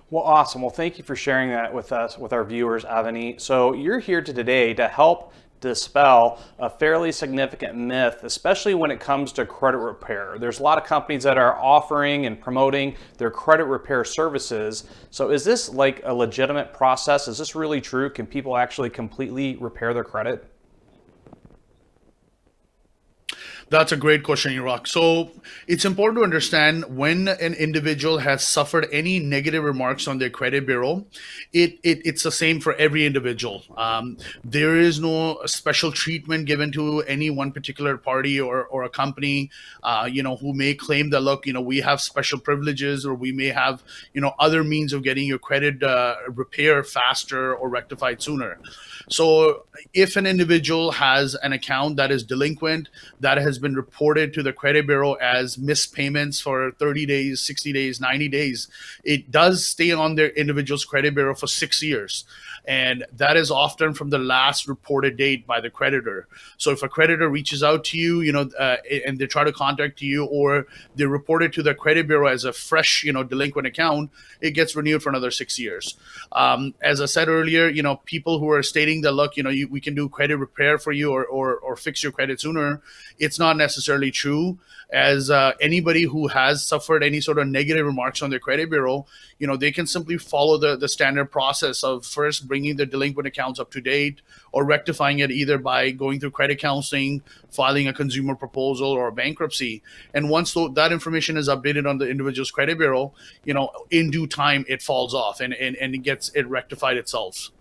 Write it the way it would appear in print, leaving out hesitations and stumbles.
Well, awesome. Well, thank you for sharing that with us, with our viewers, Avineet. So you're here today to help dispel a fairly significant myth, especially when it comes to credit repair. There's a lot of companies that are offering and promoting their credit repair services. So is this like a legitimate process? Is this really true? Can people actually completely repair their credit? That's a great question, Iraq. So it's important to understand when an individual has suffered any negative remarks on their credit bureau, it's the same for every individual. There is no special treatment given to any one particular party or a company, who may claim that, look, we have special privileges, or we may have, other means of getting your credit repaired faster or rectified sooner. So if an individual has an account that is delinquent, that has been reported to the credit bureau as missed payments for 30 days, 60 days, 90 days, it does stay on their individual's credit bureau for 6 years. And that is often from the last reported date by the creditor. So if a creditor reaches out to you, and they try to contact you, or they report it to the credit bureau as a fresh, delinquent account, it gets renewed for another 6 years. As I said earlier, people who are stating that, look, we can do credit repair for you, or fix your credit sooner, it's not necessarily true. As anybody who has suffered any sort of negative remarks on their credit bureau, they can simply follow the standard process of first bringing the delinquent accounts up to date, or rectifying it either by going through credit counseling, filing a consumer proposal, or a bankruptcy. And once that information is updated on the individual's credit bureau, in due time it falls off, and it rectified itself.